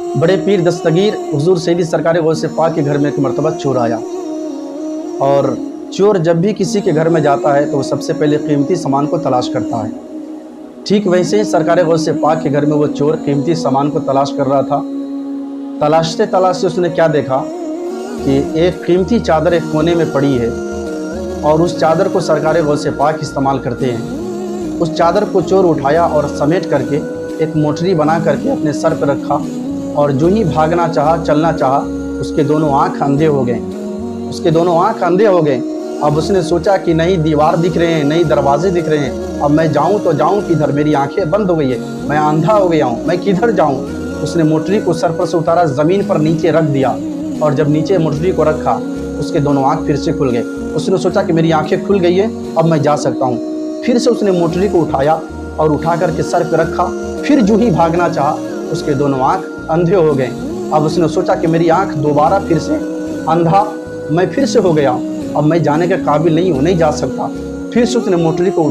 बड़े पीर दस्तगीर हुजूर सैयदी सरकार गौसे पाक के घर में एक मरतबा चोर आया। और चोर जब भी किसी के घर में जाता है तो वो सबसे पहले कीमती सामान को तलाश करता है। ठीक वैसे ही सरकार गौसे पाक के घर में वो चोर कीमती सामान को तलाश कर रहा था। तलाशते तलाशते उसने क्या देखा कि एक कीमती चादर एक कोने में पड़ी है और उस चादर को सरकार गौसे पाक इस्तेमाल करते हैं। उस चादर को चोर उठाया और समेट करके एक मोटरी बना करके अपने सर पर रखा और जो ही भागना चाहा, चलना चाहा, उसके दोनों आँख अंधे हो गए। उसके दोनों आँख अंधे हो गए। अब उसने सोचा कि नहीं दीवार दिख रहे हैं, नहीं दरवाजे दिख रहे हैं, अब मैं जाऊं तो जाऊं किधर, मेरी आंखें बंद हो गई है, मैं अंधा हो गया हूं, मैं किधर जाऊं। उसने मोटरी को सर पर से उतारा, ज़मीन पर नीचे रख दिया और जब नीचे मोटरी को रखा उसके दोनों आँख फिर से खुल गए। उसने सोचा कि मेरी आँखें खुल गई है, अब मैं जा सकता हूँ। फिर से उसने मोटरी को उठाया और उठा करके सर पर रखा। फिर जो ही भागना चाहा उसके दोनों आँख अंधे हो गए। अब उसने सोचा कि मेरी आँख दोबारा फिर से अंधा, मैं फिर से हो गया हूँ, अब मैं जाने के काबिल नहीं हूँ, नहीं जा सकता। फिर से उसने मोटरी को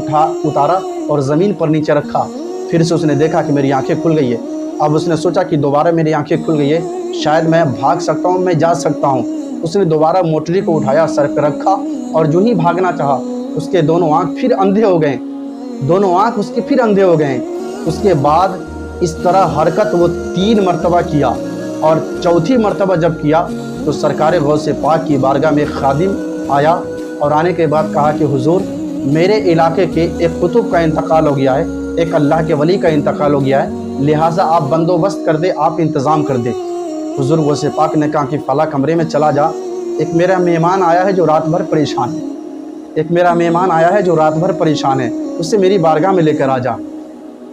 उतारा और ज़मीन पर नीचे रखा। फिर से उसने देखा कि मेरी आंखें खुल गई है। अब उसने सोचा कि दोबारा मेरी आंखें खुल गई है, शायद मैं भाग सकता हूँ, मैं जा सकता हूँ। उसने दोबारा मोटरी को उठाया, सर पर रखा और जो ही भागना चाहा उसके दोनों आँख फिर अंधे हो गए। दोनों आँख उसके फिर अंधे हो गए। उसके बाद इस तरह हरकत वो 3 मरतबा किया और चौथी मरतबा जब किया तो सरकार गौसे पाक की बारगाह में खादिम आया और आने के बाद कहा कि हुजूर मेरे इलाके के एक कुतुब का इंतकाल हो गया है, एक अल्लाह के वली का इंतकाल हो गया है, लिहाजा आप बंदोबस्त कर दे, आप इंतज़ाम कर दे। हुजूर गौसे पाक ने कहा कि फला कमरे में चला जा, एक मेरा मेहमान आया है जो रात भर परेशान है, एक मेरा मेहमान आया है जो रात भर परेशान है, उससे मेरी बारगाह में लेकर आ जा।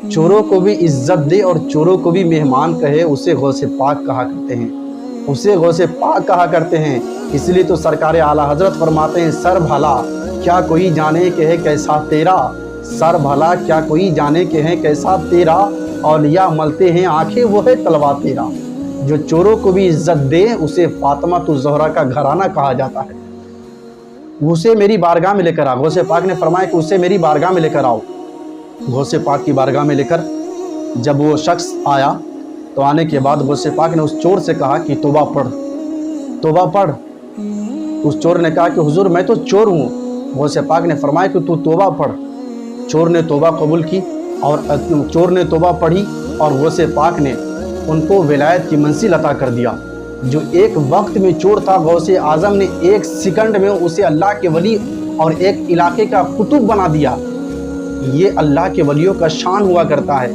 चोरों को भी इज्जत दे और चोरों को भी मेहमान कहे, उसे गौसे पाक कहा करते हैं, उसे गौसे पाक कहा करते हैं। इसलिए तो सरकार आला हजरत फरमाते हैं, सर भला क्या कोई जाने के है कैसा तेरा, सर भला क्या कोई जाने के है कैसा तेरा, औलिया मलते हैं आंखें वो है तलवा तेरा। जो चोरों को भी इज्जत दे उसे फातिमा तो ज़हरा का घराना कहा जाता है। उसे मेरी बारगाह में लेकर आओ। गौसे पाक ने फरमाया कि उसे मेरी बारगाह में लेकर आओ। गौसे पाक की बारगाह में लेकर जब वो शख्स आया तो आने के बाद गौसे पाक ने उस चोर से कहा कि तौबा पढ़, तौबा पढ़। उस चोर ने कहा कि हुजूर मैं तो चोर हूँ। गौसे पाक ने फरमाया कि तू तौबा पढ़। चोर ने तौबा कबूल की और चोर ने तौबा पढ़ी और गौसे पाक ने उनको विलायत की मंजिल अता कर दिया। जो एक वक्त में चोर था, गौसे आज़म ने 1 सेकंड में उसे अल्लाह के वली और एक इलाके का कुतुब बना दिया। ये अल्लाह के वलियों का शान हुआ करता है।